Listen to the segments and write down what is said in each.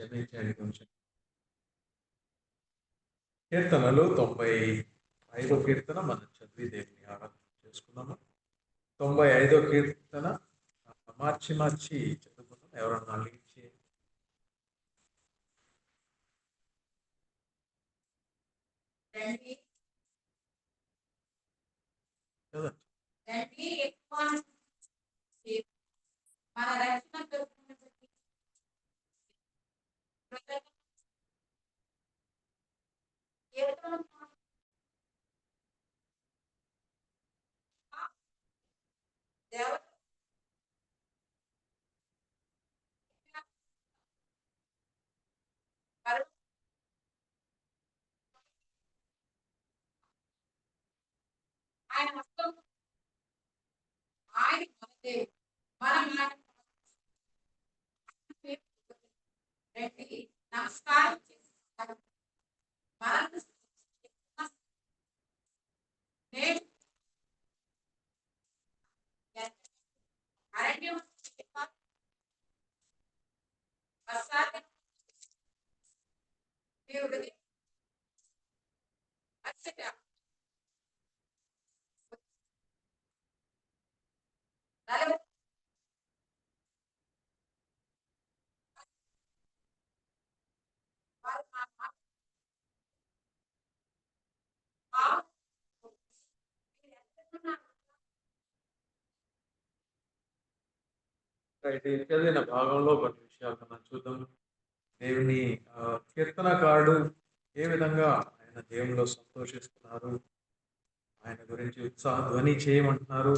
క్షమించండి కొంచెం. కీర్తనలు 95 కీర్తన మనం చదివి దేవుని ఆరాధన చేసుకున్నాము. 95 కీర్తన మార్చి చదువుకుందాం. ఎవరన్నా లీడ్ చేయండి. చదివిన భాగంలో కొన్ని విషయాలు మనం చూద్దాం. దేవుని కీర్తనకారుడు ఏ విధంగా ఆయన దేవునిలో సంతోషిస్తున్నారు, ఆయన గురించి ఉత్సాహ ధ్వని చేయమంటున్నారు,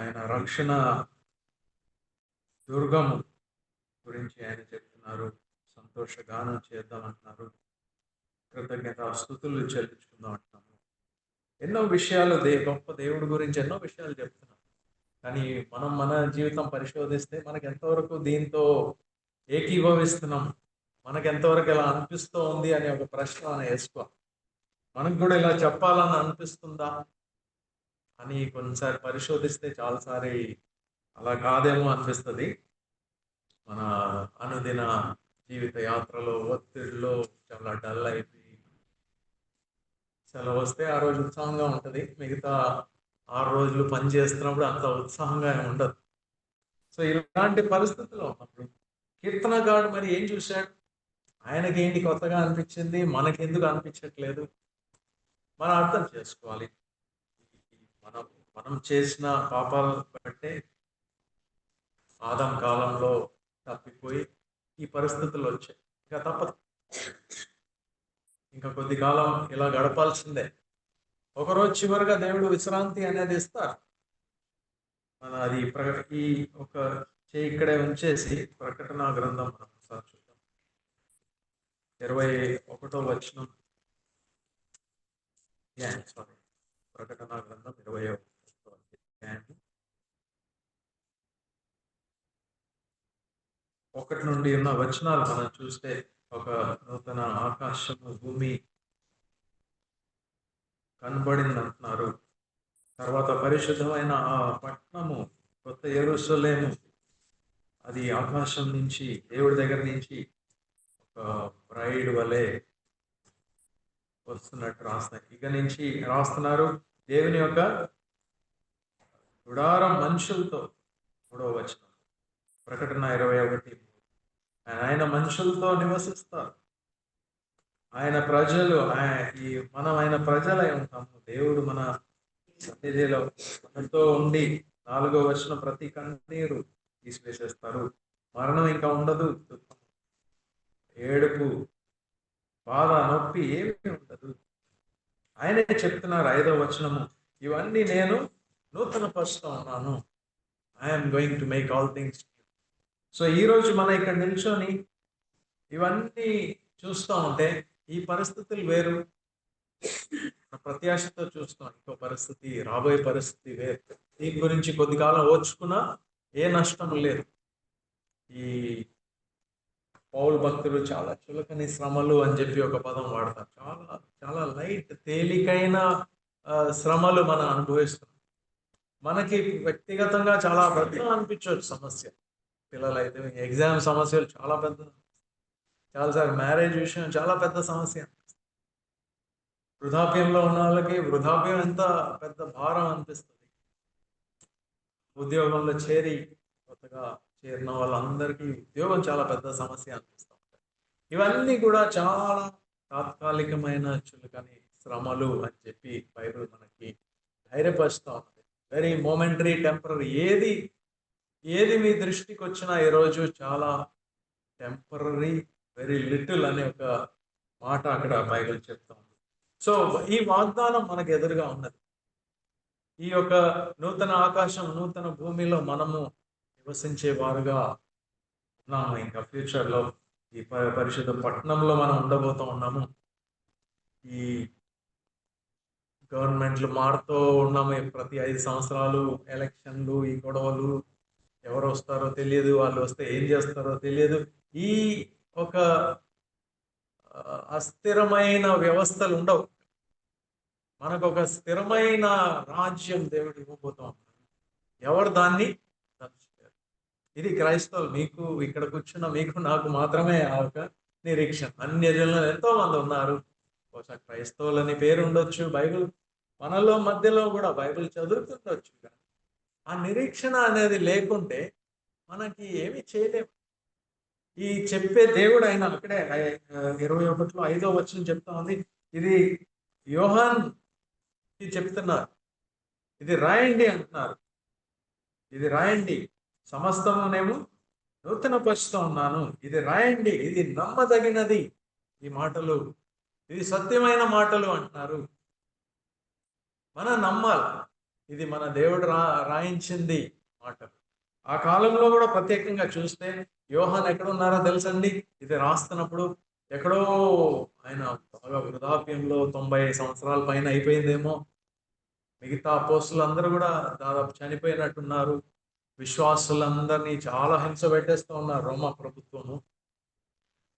ఆయన రక్షణ దుర్గము గురించి ఆయన చెప్తున్నారు, సంతోషగానం చేద్దామంటున్నారు, కృతజ్ఞత స్తుతులు చెల్లించుకుందాం అంటున్నాము. ఎన్నో విషయాలు గొప్ప దేవుడి గురించి ఎన్నో విషయాలు చెప్తున్నాం. కానీ మనం మన జీవితం పరిశోధిస్తే మనకు ఎంతవరకు దీంతో ఏకీభవిస్తున్నాం, మనకు ఎంతవరకు ఇలా అనిపిస్తూ ఉంది అనే ఒక ప్రశ్న మనం వేసుకో. మనకు కూడా ఇలా చెప్పాలని అనిపిస్తుందా అని కొన్నిసారి పరిశోధిస్తే చాలాసారి అలా కాదేమో అనిపిస్తుంది. మన అనుదిన జీవిత యాత్రలో ఒత్తిడిలో చాలా డల్ అయిపోయి సెలవు వస్తే ఆ రోజు ఉత్సాహంగా ఉంటుంది, మిగతా 6 రోజులు పని చేస్తున్నప్పుడు అంత ఉత్సాహంగా ఉండదు. సో ఇలాంటి పరిస్థితుల్లో ఉన్నప్పుడు కీర్తనగాడు మరి ఏం చూశాడు, ఆయనకి ఏంటి కొత్తగా అనిపించింది, మనకెందుకు అనిపించట్లేదు, మనం అర్థం చేసుకోవాలి. మనం మనం చేసిన పాపాల బట్టే ఆదం కాలంలో తప్పిపోయి ఈ పరిస్థితులు వచ్చాయి. ఇంకా తప్పదు, ఇంకా కొద్ది కాలం ఇలా గడపాల్సిందే. ఒకరోజు చివరిగా దేవుడు విశ్రాంతి అనేది ఇస్తారు. మన అది ఈ ఒక చేయి ఇక్కడే ఉంచేసి ప్రకటన గ్రంథం మనం ఒకసారి చూద్దాం. 21వ వచనం. ప్రకటన గ్రంథం 21వ అధ్యాయం 1 నుండి ఉన్న వచనాలు మనం చూస్తే ఒక నూతన ఆకాశము భూమి కనబడింది అంటున్నారు. తర్వాత పరిశుద్ధమైన ఆ పట్టణము కొత్త యెరూషలేము అది ఆకాశం నుంచి దేవుడి దగ్గర నుంచి ఒక బ్రైడ్ వలె వస్తున్నట్టు రాస్తున్నారు. ఇక నుంచి రాస్తున్నారు దేవుని యొక్క గుడారం మనుషులతో. 3వ వచనం ప్రకటన 21. ఆయన మనుషులతో నివసిస్తారు, ఆయన ప్రజలు, మనం ఆయన ప్రజలై ఉంటాము. దేవుడు మన సన్నిధిలో మనతో ఉండి 4వ వచనం ప్రతి కన్నీరు తీసివేసేస్తారు, మరణం ఇంకా ఉండదు, ఏడుపు బాధ నొప్పి ఏమీ ఉండదు. ఆయనే చెప్తున్నారు 5వ వచనము, ఇవన్నీ నేను నూతన పరుస్తూ ఉన్నాను, I'm going to make all things. So ఈరోజు మనం ఇక్కడ నిల్చొని ఇవన్నీ చూస్తూ ఉంటే ఈ పరిస్థితులు వేరు, ప్రత్యాశతో చూస్తాం. ఇంకో పరిస్థితి, రాబోయే పరిస్థితి వేరు. దీని గురించి కొద్ది కాలం ఓర్చుకున్నా ఏ నష్టం లేదు. ఈ పౌలు భక్తులు చాలా చులకని శ్రమలు అని చెప్పి ఒక పదం వాడతారు. చాలా చాలా లైట్ తేలికైన శ్రమలు మనం అనుభవిస్తున్నాం. మనకి వ్యక్తిగతంగా చాలా పెద్ద అనిపించవచ్చు సమస్య, పిల్లలైతే ఎగ్జామ్ సమస్యలు చాలా పెద్ద, చాలాసార్లు మ్యారేజ్ విషయం చాలా పెద్ద సమస్య. వృద్ధాప్యంలో ఉన్న వాళ్ళకి వృద్ధాప్యం ఎంత పెద్ద భారం అనిపిస్తుంది. ఉద్యోగంలో కొత్తగా చేరిన వాళ్ళందరికీ ఉద్యోగం చాలా పెద్ద సమస్య అనిపిస్తూ ఉంటాయి. ఇవన్నీ కూడా చాలా తాత్కాలికమైన చులకని శ్రమలు అని చెప్పి బైబిల్ మనకి ధైర్యపరుస్తూ ఉంది. Very momentary, temporary. ఏది మీ దృష్టికి వచ్చినా ఈరోజు చాలా టెంపరరీ, వెరీ లిటిల్ అనే ఒక మాట అక్కడ బైబిల్ చెప్తా ఉంది. సో ఈ వాగ్దానం మనకు ఎదురుగా ఉన్నది. ఈ యొక్క నూతన ఆకాశం, నూతన భూమిలో మనము నివసించే వారుగా ఉన్నాము. ఇంకా ఫ్యూచర్లో ఈ పరిశుద్ధ పట్టణంలో మనం ఉండబోతూ ఉన్నాము. ఈ గవర్నమెంట్లు మారుతూ ఉన్నాము. ప్రతి 5 సంవత్సరాలు ఎలక్షన్లు, ఈ గొడవలు, ఎవరు వస్తారో తెలియదు, వాళ్ళు వస్తే ఏం చేస్తారో తెలియదు. ఈ ఒక అస్థిరమైన వ్యవస్థలు ఉండవు. మనకు ఒక స్థిరమైన రాజ్యం దేవుడు ఇవ్వబోతా ఉన్నాడు. ఎవరు దాన్ని తలుచుకోరు. ఇది క్రైస్తవులు, మీకు ఇక్కడ కూర్చున్న మీకు నాకు మాత్రమే ఆ ఒక నిరీక్షణ. అన్యజనులు ఎంతో మంది ఉన్నారు. బహుశా క్రైస్తవులని పేరు ఉండొచ్చు, బైబిల్ మనలో మధ్యలో కూడా బైబిల్ చదువుతుండొచ్చు. కానీ ఆ నిరీక్షణ అనేది లేకుంటే మనకి ఏమి చేయలేము. ఈ చెప్పే దేవుడు ఆయన అక్కడే 21లో 5వ వచనం చెప్తా ఉంది. ఇది యోహాన్ చెప్తున్నారు, ఇది రాయండి అంటున్నారు. ఇది రాయండి, సమస్తమునేమో నూతన పరుస్తూ ఉన్నాను, ఇది రాయండి, ఇది నమ్మదగినది, ఈ మాటలు ఇది సత్యమైన మాటలు అంటున్నారు. మనం నమ్మాలి. ఇది మన దేవుడు రాయించింది మాటలు. ఆ కాలంలో కూడా ప్రత్యేకంగా చూస్తే యోహాన్ ఎక్కడ ఉన్నారో తెలుసండి. ఇది రాస్తున్నప్పుడు ఎక్కడో ఆయన బాగా వృద్ధాప్యంలో 90 సంవత్సరాల పైన అయిపోయిందేమో. మిగతా అపోస్తులందరూ కూడా దాదాపు చనిపోయినట్టున్నారు. విశ్వాసులందరినీ చాలా హింస పెట్టేస్తూ ఉన్నారు రోమా ప్రభుత్వము.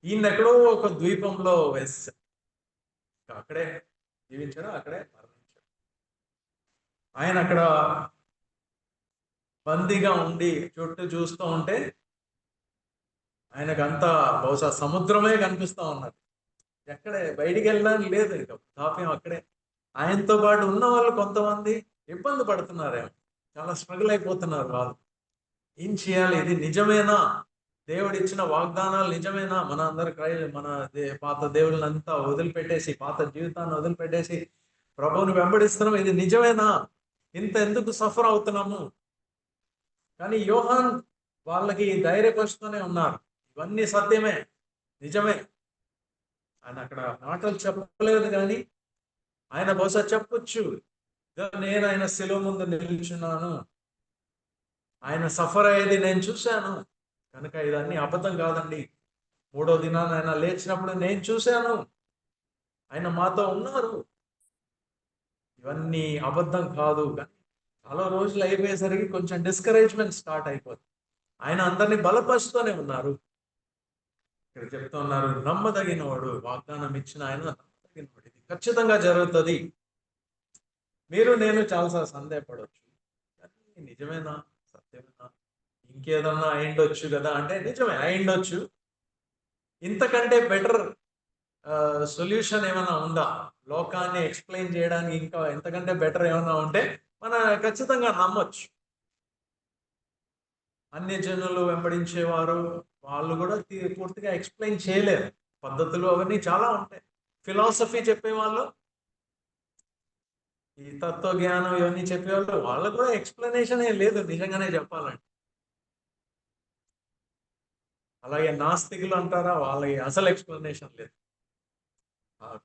ఈయన ఎక్కడో ఒక ద్వీపంలో వేశారు, అక్కడే జీవించాడు, అక్కడే మరణించాడు. ఆయన అక్కడ బందీగా ఉండి చుట్టూ చూస్తూ ఉంటే ఆయనకంతా బహుశా సముద్రమే కనిపిస్తూ ఉన్నది. ఎక్కడే బయటికి వెళ్ళడానికి లేదు, ఇంకా వృద్ధాప్యం అక్కడే. ఆయనతో పాటు ఉన్న వాళ్ళు కొంతమంది ఇబ్బంది పడుతున్నారేమో, చాలా స్ట్రగుల్ అయిపోతున్నారు వాళ్ళు. ఏం చేయాలి? ఇది నిజమేనా? దేవుడు ఇచ్చిన వాగ్దానాలు నిజమేనా? మన అందరి మన పాత దేవుళ్ళంతా వదిలిపెట్టేసి, పాత జీవితాన్ని వదిలిపెట్టేసి ప్రభువుని వెంబడిస్తున్నాం, ఇది నిజమేనా? ఇంత ఎందుకు సఫర్ అవుతున్నాము? కానీ యోహాన్ వాళ్ళకి ధైర్యపరుస్తూనే ఉన్నారు, ఇవన్నీ సత్యమే, నిజమే. ఆయన అక్కడ మాటలు చెప్పలేదు, కానీ ఆయన బహుశా చెప్పొచ్చు, నేను ఆయన శిలువ ముందు నిలుచున్నాను, ఆయన సఫర్ అయ్యేది నేను చూశాను, కనుక ఇదన్నీ అబద్ధం కాదండి. 3వ దినాన ఆయన లేచినప్పుడు నేను చూశాను, ఆయన మాతో ఉన్నారు, ఇవన్నీ అబద్ధం కాదు. కానీ చాలా రోజులు అయిపోయేసరికి కొంచెం డిస్కరేజ్మెంట్ స్టార్ట్ అయిపోతుంది. ఆయన అందరినీ బలపరుస్తూనే ఉన్నారు. ఇక్కడ చెప్తూ ఉన్నారు, నమ్మదగినవాడు, వాగ్దానం ఇచ్చిన ఆయన నమ్మదగినవాడు, ఇది ఖచ్చితంగా జరుగుతుంది. మీరు నేను చాలాసార్లు సందేహపడవచ్చు, కానీ నిజమేనా, సత్యమేనా, ఇంకేదన్నా అయిండొచ్చు కదా అంటే నిజమే అయిండొచ్చు. ఇంతకంటే బెటర్ సొల్యూషన్ ఏమైనా ఉందా? లోకాన్ని ఎక్స్ప్లెయిన్ చేయడానికి ఇంకా ఎంతకంటే బెటర్ ఏమైనా ఉంటే మనం ఖచ్చితంగా నమ్మొచ్చు. అన్యజనులు వెంబడించేవారు వాళ్ళు కూడా పూర్తిగా ఎక్స్ప్లెయిన్ చేయలేరు. పద్ధతులు అవన్నీ చాలా ఉంటాయి. ఫిలాసఫీ చెప్పేవాళ్ళు, ఈ తత్వజ్ఞానం ఇవన్నీ చెప్పేవాళ్ళు, వాళ్ళకు కూడా ఎక్స్ప్లెనేషన్ ఏం లేదు నిజంగానే చెప్పాలంటే. అలాగే నాస్తికులు అంటారా, వాళ్ళకి అసలు ఎక్స్ప్లెనేషన్ లేదు.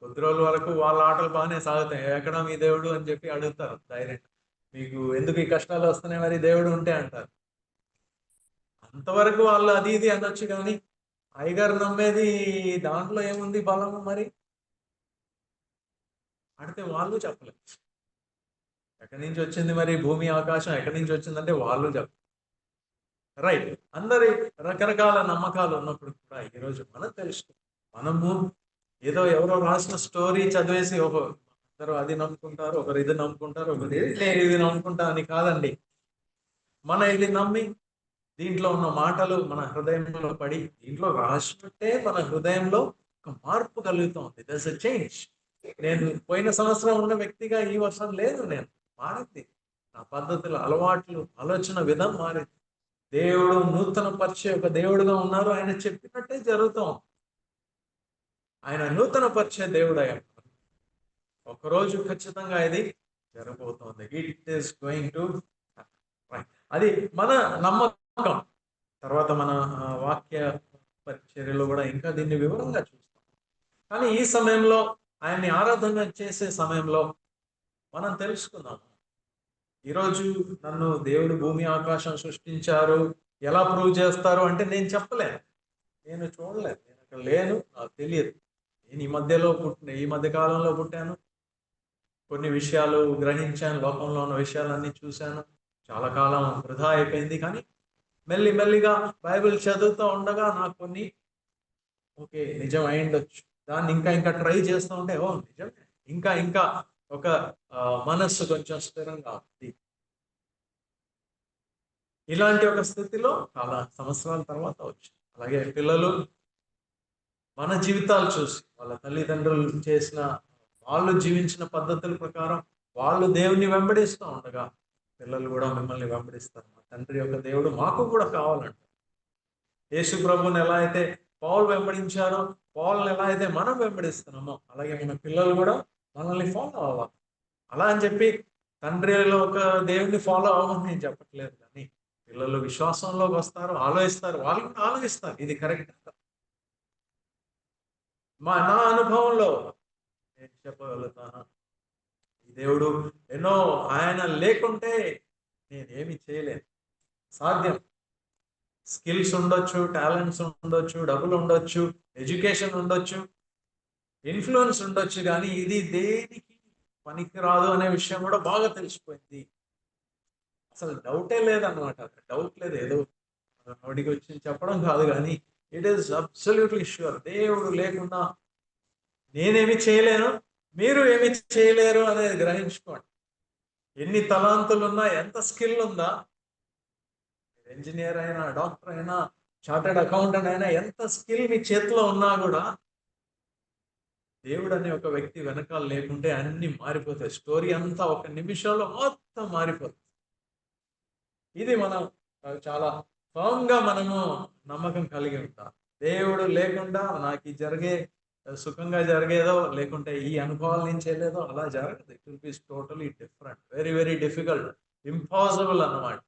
కొద్ది రోజుల వరకు వాళ్ళ ఆటలు బాగానే సాగుతాయి. ఎక్కడ మీ దేవుడు అని చెప్పి అడుగుతారు డైరెక్ట్, మీకు ఎందుకు ఈ కష్టాలు వస్తున్నాయి, మరి దేవుడు ఉంటే అంటారు. అంతవరకు వాళ్ళు అది ఇది అనొచ్చు, కానీ అయ్యగారు నమ్మేది దాంట్లో ఏముంది బలము మరి అడితే వాళ్ళు చెప్పలేదు. ఎక్కడి నుంచి వచ్చింది మరి భూమి ఆకాశం ఎక్కడి నుంచి వచ్చిందంటే వాళ్ళు చెప్పారు. రైట్, అందరి రకరకాల నమ్మకాలు ఉన్నప్పుడు కూడా ఈరోజు మనం తెలుసు, మనము ఏదో ఎవరో రాసిన స్టోరీ చదివేసి అందరూ అది నమ్ముకుంటారు, ఒకరు ఇది నమ్ముకుంటారు, ఒకరు ఇది నమ్ముకుంటా అని కాదండి. మన ఇది నమ్మి దీంట్లో ఉన్న మాటలు మన హృదయంలో పడి దీంట్లో రాసినట్టే మన హృదయంలో ఒక మార్పు కలుగుతుంది. దర్స్ అ చేంజ్. నేను పోయిన సంవత్సరం ఉన్న వ్యక్తిగా ఈ వర్షం లేదు. నేను మారింది. నా పద్ధతులు, అలవాట్లు, ఆలోచన విధానం మారింది. దేవుడు నూతన పరిచయ ఒక దేవుడుగా ఉన్నారు. ఆయన చెప్పినట్టే జరుగుతాం. ఆయన నూతన పరిచయ దేవుడు అయ్యాడు. ఒకరోజు ఖచ్చితంగా ఇది జరగబోతోంది. ఇట్ ఈస్ గోయింగ్ టు, అది మన నమ్మకం. తర్వాత మన వాక్య పరిచర్యలో కూడా ఇంకా దీన్ని వివరంగా చూస్తాం. కానీ ఈ సమయంలో ఆయన్ని ఆరాధన చేసే సమయంలో మనం తెలుసుకుందాము. ఈరోజు నన్ను దేవుడు భూమి ఆకాశం సృష్టించారు, ఎలా ప్రూవ్ చేస్తారు అంటే నేను చెప్పలేను, నేను చూడలేదు, నేను అక్కడ లేను, నాకు తెలియదు. నేను ఈ మధ్య కాలంలో పుట్టాను. కొన్ని విషయాలు గ్రహించాను, లోకంలో ఉన్న విషయాలన్నీ చూశాను. చాలా కాలం వృధా అయిపోయింది. కానీ మెల్లిగా బైబిల్ చదువుతూ ఉండగా నాకు కొన్ని ఓకే నిజం అయిండొచ్చు, దాన్ని ఇంకా ట్రై చేస్తూ ఉంటే ఓ నిజమే, ఇంకా ఒక మనస్సు కొంచెం స్థిరంగా ఉంది. ఇలాంటి ఒక స్థితిలో చాలా సంవత్సరాల తర్వాత వచ్చింది. అలాగే పిల్లలు మన జీవితాలు చూసి వాళ్ళ తల్లిదండ్రులు చేసిన, వాళ్ళు జీవించిన పద్ధతుల ప్రకారం వాళ్ళు దేవుణ్ణి వెంబడిస్తూ ఉండగా పిల్లలు కూడా మిమ్మల్ని వెంబడిస్తారు. మా తండ్రి యొక్క దేవుడు మాకు కూడా కావాలంట. యేసు ప్రభుని ఎలా అయితే పౌలు వెంబడించారో, పౌల్ని ఎలా అయితే మనం వెంబడిస్తున్నామో అలాగే మన పిల్లలు కూడా మనల్ని ఫాలో అవ్వాలి. అలా అని చెప్పి తండ్రిలో ఒక దేవుణ్ణి ఫాలో అవ్వమని నేను చెప్పట్లేదు. కానీ పిల్లలు విశ్వాసంలోకి వస్తారు, ఆలోచిస్తారు, వాళ్ళు కూడా ఆలోచిస్తారు ఇది కరెక్ట్. నా అనుభవంలో నేను చెప్పగలుగుతాను, ఈ దేవుడు ఎన్నో, ఆయన లేకుంటే నేనేమి చేయలేను. సాధ్యం. స్కిల్స్ ఉండొచ్చు, టాలెంట్స్ ఉండొచ్చు, డబ్బులు ఉండొచ్చు, ఎడ్యుకేషన్ ఉండొచ్చు, ఇన్ఫ్లుయెన్స్ ఉండొచ్చు, కానీ ఇది దేనికి పనికిరాదు అనే విషయం కూడా బాగా తెలిసిపోయింది. అసలు డౌటే లేదన్నమాట. డౌట్ లేదు, ఏదో నోటికి వచ్చి చెప్పడం కాదు, కానీ ఇట్ ఈస్ అబ్సల్యూట్లీ ష్యూర్. దేవుడు లేకుండా నేనేమి చేయలేను, మీరు ఏమి చేయలేరు అనేది గ్రహించుకోండి. ఎన్ని తలాంతులు ఉన్నా, ఎంత స్కిల్ ఉందా, ఇంజనీర్ అయినా, డాక్టర్ అయినా, చార్టెడ్ అకౌంటెంట్ అయినా, ఎంత స్కిల్ మీ చేతిలో ఉన్నా కూడా దేవుడు అనే ఒక వ్యక్తి వెనకాల లేకుంటే అన్ని మారిపోతాయి. స్టోరీ అంతా ఒక నిమిషంలో మొత్తం మారిపోతుంది. ఇది మనం చాలా ఫర్మ్ గా మనము నమ్మకం కలిగి ఉంటాం. దేవుడు లేకుండా నాకు ఈ జరిగే సుఖంగా జరిగేదో, లేకుంటే ఈ అనుభవాల నుంచి వెళ్ళేదో అలా జరగదు. It will be totally different, very very difficult, impossible అన్నమాట.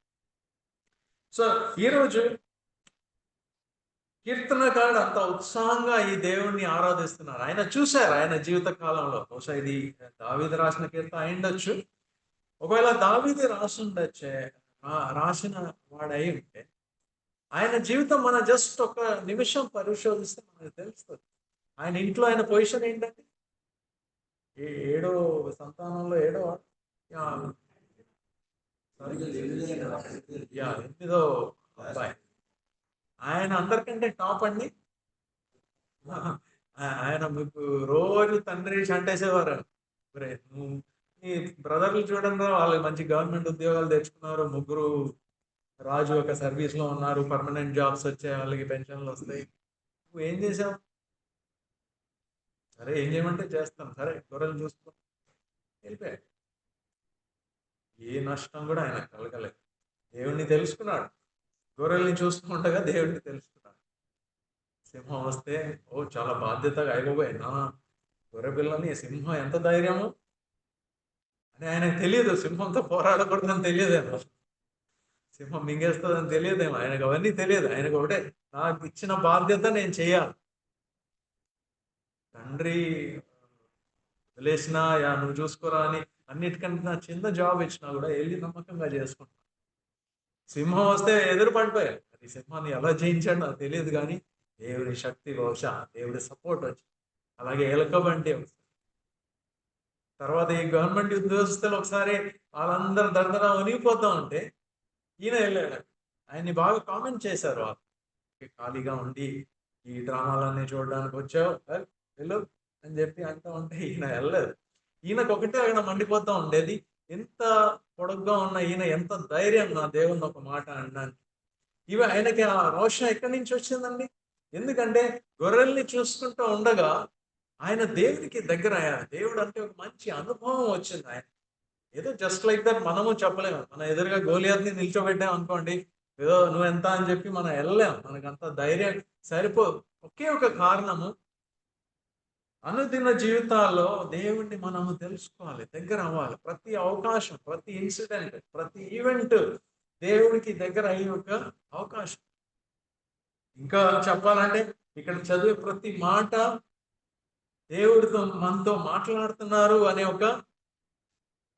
సో ఈరోజు కీర్తనకారుడు అంత ఉత్సాహంగా ఈ దేవుణ్ణి ఆరాధిస్తున్నారు. ఆయన చూశారు ఆయన జీవిత కాలంలో. బహుశా ఇది దావీదు రాసిన కీర్తన అయిండొచ్చు. ఒకవేళ దావీదు రాసిన వాడై ఉంటే ఆయన జీవితం మన జస్ట్ ఒక నిమిషం పరిశోధిస్తే మనకు తెలుస్తుంది. ఆయన ఇంట్లో ఆయన పొజిషన్ ఏంటంటే ఏడో సంతానంలో ఏడో ఎనిమిదో అబ్బాయి. ఆయన అందరికంటే టాప్ అండి. ఆయన మీకు రోజు తండ్రి చంటేసేవారు. మీ బ్రదర్లు చూడండి, వాళ్ళు మంచి గవర్నమెంట్ ఉద్యోగాలు తెచ్చుకున్నారు. ముగ్గురు రాజు ఒక సర్వీస్ లో ఉన్నారు, పర్మనెంట్ జాబ్స్ వచ్చాయి, వాళ్ళకి పెన్షన్లు వస్తాయి. నువ్వు ఏం చేసావు? సరే ఏం చేయమంటే చేస్తాం, సరే గొర్రెలు చూసుకో, వెళ్ళిపోయాడు. ఏ నష్టం కూడా ఆయన కలగలేదు. దేవుణ్ణి తెలుసుకున్నాడు. గొర్రెల్ని చూసుకుంటగా దేవుడిని తెలుసుకున్నాడు. సింహం వస్తే ఓ చాలా బాధ్యతగా అయిపోయి నా గొర్రె పిల్లని, సింహం ఎంత ధైర్యము అని ఆయనకు తెలియదు. సింహంతో పోరాడకూడదని తెలియదేమో, సింహం మింగేస్తుందని తెలియదేమో, ఆయనకు అవన్నీ తెలియదు. ఆయనకు ఒకటే, నాకు ఇచ్చిన బాధ్యత నేను చేయాలి. తండ్రి వదిలేసినా నువ్వు చూసుకోరా అని అన్నిటికంటే నా చిన్న జాబ్ ఇచ్చినా కూడా వెళ్ళి నమ్మకంగా చేసుకుంటా. సింహం వస్తే ఎదురు పడిపోయాడు. అది సింహాన్ని ఎలా జయించాడు నాకు తెలియదు, కానీ దేవుడి శక్తి, బహుశా దేవుడి సపోర్ట్ వచ్చి అలాగే ఎలకబంటి వస్తుంది. తర్వాత ఈ గవర్నమెంట్ ఉద్యోగస్తులు ఒకసారి వాళ్ళందరూ దర్దరా వణిగిపోతా ఉంటే ఈయన వెళ్ళాడు. ఆయన్ని బాగా కామెంట్ చేశారు వాళ్ళు, ఖాళీగా ఉండి ఈ డ్రామాలన్నీ చూడడానికి వచ్చావు, వెళ్ళు అని చెప్పి అంటూ ఉంటే ఈయన వెళ్ళలేదు. ఈయనకు ఒకటే అక్కడ మండిపోతా ఉండేది, ఎంత పొడుగ్గా ఉన్న ఈయన ఎంత ధైర్యం నా దేవుని ఒక మాట అనడానికి. ఇవి ఆయనకి ఆ రోషం ఎక్కడి నుంచి వచ్చిందండి? ఎందుకంటే గొర్రెల్ని చూసుకుంటూ ఉండగా ఆయన దేవునికి దగ్గర అయ్యారు. దేవుడు అంటే ఒక మంచి అనుభవం వచ్చింది ఆయన. ఏదో జస్ట్ లైక్ దట్ మనము చెప్పలేము. మన ఎదురుగా గోలియాత్‌ని నిల్చోబెట్టాం అనుకోండి, ఏదో నువ్వెంత అని చెప్పి మనం ఎళ్ళలేం. మనకంత ధైర్యం సరిపోదు. ఒకే ఒక కారణము, అనుదిన జీవితాల్లో దేవుణ్ణి మనము తెలుసుకోవాలి, దగ్గర అవ్వాలి. ప్రతి అవకాశం, ప్రతి ఇన్సిడెంట్, ప్రతి ఈవెంట్ దేవుడికి దగ్గర అయ్యే ఒక అవకాశం. ఇంకా చెప్పాలంటే ఇక్కడ చదివే ప్రతి మాట దేవుడితో మనతో మాట్లాడుతున్నారు అనే ఒక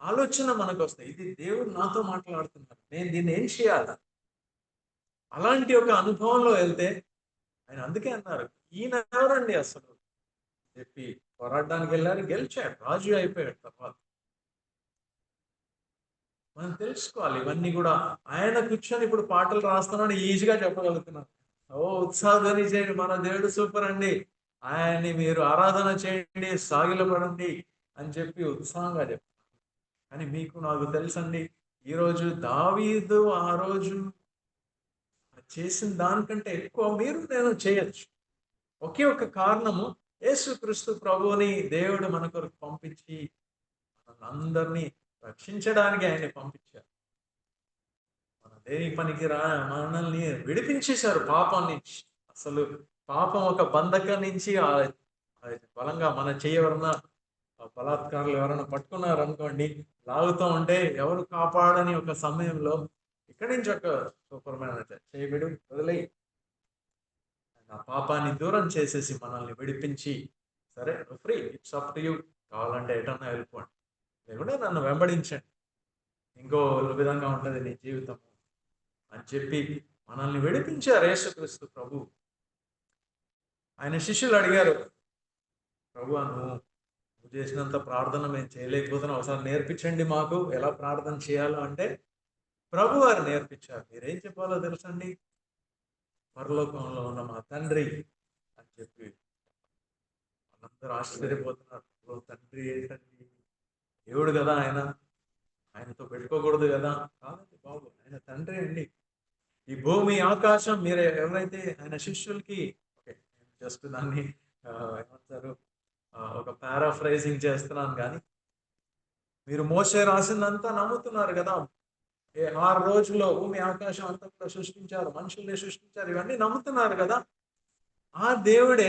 ఆలోచన మనకు వస్తాయి. ఇది దేవుడు నాతో మాట్లాడుతున్నారు. నేను దీన్ని ఏం చేయాలా? అలాంటి ఒక అనుభవంలో వెళ్తే ఆయన అందుకే అన్నారు, ఈయన ఎవరండి అసలు చెప్పి పోరాడడానికి వెళ్ళారు, గెలిచాడు, రాజు అయిపోయాడు. తర్వాత మనం తెలుసుకోవాలి ఇవన్నీ కూడా. ఆయన కూర్చొని ఇప్పుడు పాటలు రాస్తున్నాడు, ఈజీగా చెప్పగలుగుతున్నాను. ఓ ఉత్సాహధ్వని చేయండి, మన దేవుడు సూపర్ అండి, ఆయన్ని మీరు ఆరాధన చేయండి, సాగిలపడండి అని చెప్పి ఉత్సాహంగా చెప్పారు. కానీ మీకు నాకు తెలుసండి, ఈరోజు దావీదు ఆ రోజు చేసిన దానికంటే ఎక్కువ మీరు నేను చేయొచ్చు. ఒకే ఒక కారణము, యేసుక్రీస్తు ప్రభువుని దేవుడు మన కొరకు పంపించి మనందరినీ రక్షించడానికి ఆయన పంపించారు. మన దేని పనికి మనల్ని విడిపించేశారు పాపం నుంచి. అసలు పాపం ఒక బంధకం నుంచి బలంగా మన ఎవరన్నా బలాత్కారులు ఎవరైనా పట్టుకున్నారు అనుకోండి, లాగుతూ ఉంటే ఎవరు కాపాడని ఒక సమయంలో ఇక్కడి నుంచి ఒక సూపర్ మ్యాన్ చేయబడి వదిలేయి, ఆ పాపాన్ని దూరం చేసేసి మనల్ని విడిపించి, సరే నువ్వు free, it's up to you, కావాలంటే ఎటన్నా వెళ్ళిపోండి, లేకుంటే నన్ను వెంబడించండి, ఇంకో విధంగా ఉంటుంది నీ జీవితం అని చెప్పి మనల్ని విడిపించారు యేసుక్రీస్తు ప్రభు. ఆయన శిష్యులు అడిగారు, ప్రభు నువ్వు చేసినంత ప్రార్థన మేము చేయలేకపోతున్నాం, ఒకసారి నేర్పించండి మాకు ఎలా ప్రార్థన చేయాలో అంటే ప్రభు వారు నేర్పించారు. మీరేం చెప్పాలో తెలుసండి, పరలోకంలో ఉన్న మా తండ్రి అని చెప్పి. వాళ్ళందరూ ఆశ్చర్యపోతున్నారు, తండ్రి ఏంటండి, దేవుడు కదా ఆయన, ఆయనతో పెట్టుకోకూడదు కదా? కాదండి బాబు, ఆయన తండ్రి అండి. ఈ భూమి ఆకాశం మీరు ఎవరైతే ఆయన శిష్యులకి, జస్ట్ దాన్ని ఏమంటారు, ఒక పారాఫ్రైజింగ్ చేస్తున్నాను కానీ, మీరు మోషే రాసిందంతా నమ్ముతున్నారు కదా, 6 రోజుల్లో భూమి ఆకాశం అంతా కూడా సృష్టించారు, మనుషుల్ని సృష్టించారు, ఇవన్నీ నమ్ముతున్నారు కదా. ఆ దేవుడే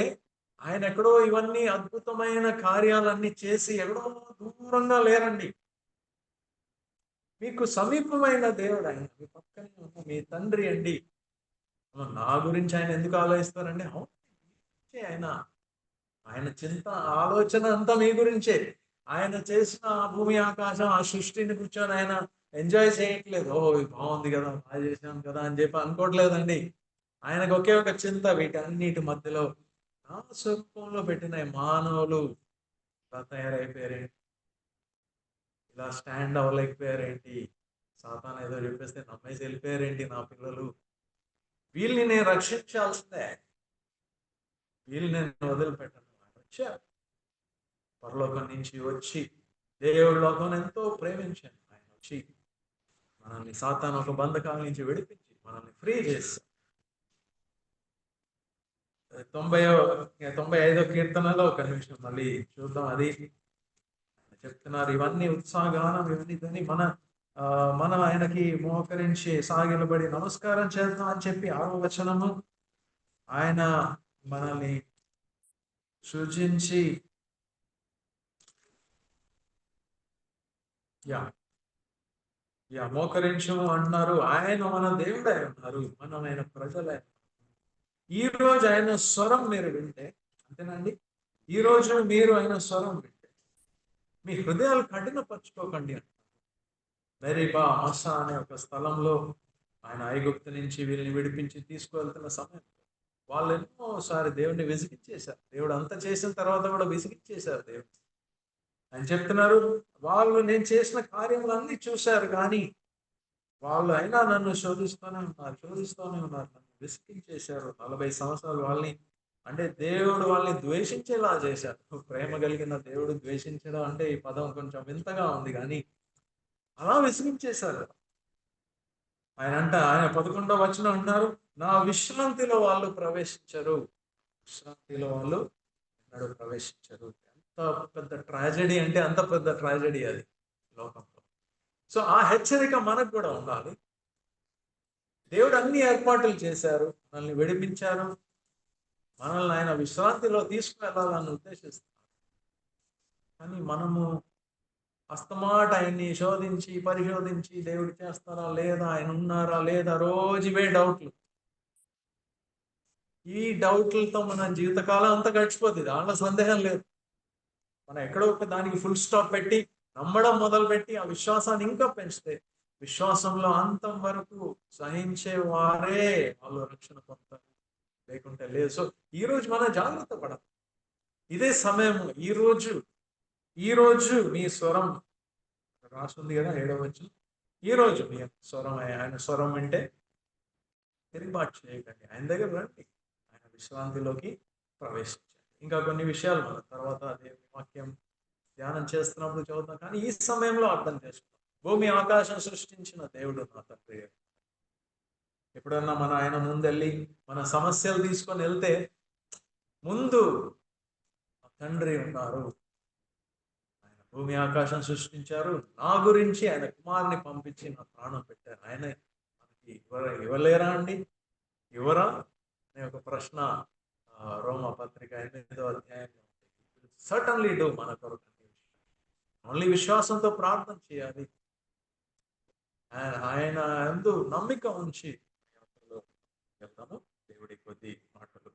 ఆయన ఎక్కడో ఇవన్నీ అద్భుతమైన కార్యాలన్నీ చేసి ఎక్కడో దూరంగా లేరండి, మీకు సమీపమైన దేవుడు ఆయన, మీ పక్కనే ఉన్న మీ తండ్రి అండి. నా గురించి ఆయన ఎందుకు ఆలోచిస్తారండి? అవును, ఆయన ఆయన చింత ఆలోచన అంతా మీ గురించే. ఆయన చేసిన ఆ భూమి ఆకాశం ఆ సృష్టిని కూర్చొని ఆయన ఎంజాయ్ చేయట్లేదు. ఓ ఇది బాగుంది కదా, బాగా చేశాను కదా అని చెప్పి అనుకోవట్లేదండి. ఆయనకు ఒకే ఒక చింత, వీటన్నిటి మధ్యలో నా స్వరూపంలో పెట్టిన మానవులు ఇలా తయారైపోయారేంటి, ఇలా స్టాండ్ అవ్వలేకపోయారేంటి, సాతాను ఏదో చెప్పేస్తే నమ్మేసి వెళ్ళిపోయారేంటి నా పిల్లలు, వీళ్ళని నేను రక్షించాల్సిందే, వీళ్ళు నేను వదిలిపెట్టను. వచ్చారు పరలోకం నుంచి వచ్చి, దేవుడి లోకం ఎంతో ప్రేమించాను, ఆయన వచ్చి మనల్ని సాతాను ఒక బంధకాల నుంచి విడిపించి మనల్ని ఫ్రీ చేసి 95వ కీర్తనలో ఒక నిమిషం మళ్ళీ చూద్దాం. అది చెప్తున్నారు, ఇవన్నీ ఉత్సాహగానం ఇవన్నీ మనం ఆయనకి మోకరించి సాగిలబడి నమస్కారం చేద్దాం అని చెప్పి 6వ వచనము, ఆయన మనల్ని సృజించి మోకరించము అంటున్నారు. ఆయన మన దేవుడై ఉన్నారు, మనం ఆయన ప్రజలై. ఈ రోజు ఆయన స్వరం మీరు వింటే, అంతేనండి, ఈ రోజు మీరు ఆయన స్వరం వింటే మీ హృదయాలు కఠినపరచుకోకండి అంటారు. మెరీబా మస్సా అనే ఒక స్థలంలో ఆయన ఐగుప్తు నుంచి వీళ్ళని విడిపించి తీసుకువెళ్తున్న సమయం వాళ్ళు ఎన్నోసారి దేవుడిని విసిగిచ్చేశారు. దేవుడు అంత చేసిన తర్వాత కూడా విసిగిచ్చేశారు దేవుడు. అని చెప్తున్నారు, వాళ్ళు నేను చేసిన కార్యములన్నీ చూశారు కానీ వాళ్ళు అయినా నన్ను శోధిస్తూనే ఉన్నారు, నన్ను విసిగించేశారు. 40 సంవత్సరాలు వాళ్ళని, అంటే దేవుడు వాళ్ళని ద్వేషించేలా చేశారు. ప్రేమ కలిగిన దేవుడు ద్వేషించడం అంటే ఈ పదం కొంచెం వింతగా ఉంది కానీ అలా విసిగించేశారు. ఆయన 11వ వచనం అంటున్నారు, నా విశ్రాంతిలో వాళ్ళు ప్రవేశించరు. విశ్రాంతిలో వాళ్ళు ఎన్నడూ ప్రవేశించరు. ఎంత పెద్ద ట్రాజెడీ అంటే అంత పెద్ద ట్రాజెడీ అది లోకంలో. సో ఆ హెచ్చరిక మనకు కూడా ఉండాలి. దేవుడు అన్ని ఏర్పాట్లు చేశారు, మనల్ని విడిపించారు, మనల్ని ఆయన విశ్రాంతిలో తీసుకువెళ్ళాలని ఉద్దేశిస్తున్నారు. కానీ మనము అస్తమాట ఆయన్ని శోధించి పరిశోధించి దేవుడు చేస్తారా లేదా, ఆయన ఉన్నారా లేదా, రోజు ఇవే డౌట్లు. ఈ డౌట్లతో మన జీవితకాలం అంతా గడిచిపోతుంది, దాంట్లో సందేహం లేదు. మనం ఎక్కడో ఒక దానికి ఫుల్ స్టాప్ పెట్టి నమ్మడం మొదలుపెట్టి ఆ విశ్వాసాన్ని ఇంకా పెంచితే, విశ్వాసంలో అంతం వరకు సహించే వారే వాళ్ళు రక్షణ పొందుతారు, లేకుంటే లేదు. సో ఈ రోజు మనం జాగ్రత్త పడాలి. ఇదే సమయం. ఈ రోజు మీ స్వరం రాస్తుంది కదా 7వ వచనం, ఈ రోజు మీ స్వరం ఆయన స్వరం వింటే తిరుగుబాటు చేయకండి, ఆయన దగ్గర రండి, ఆయన విశ్రాంతిలోకి ప్రవేశించండి. ఇంకా కొన్ని విషయాలు మనం తర్వాత దేవుని వాక్యం ధ్యానం చేస్తున్నప్పుడు చదువుతాం, కానీ ఈ సమయంలో అర్థం చేసుకుంటాం. భూమి ఆకాశం సృష్టించిన దేవుడు నా తండ్రి. ఎప్పుడన్నా మన ఆయన ముందెళ్ళి మన సమస్యలు తీసుకొని వెళ్తే ముందు తండ్రి ఉన్నారు, ఆయన భూమి ఆకాశం సృష్టించారు, నా గురించి ఆయన కుమారుని పంపించి నా ప్రాణం పెట్టారు, ఆయన మనకి ఇవ్వలేరా అండి, ఇవ్వరా అనే ఒక ప్రశ్న రోమా పత్రిక 8వ అధ్యాయంలో సర్టన్లీ డూ మన కొరకు. ఓన్లీ విశ్వాసంతో ప్రార్థన చేయాలి, ఆయన యందు నమ్మిక ఉంచి వెళ్తాము. దేవుడి కొద్ది మాటలు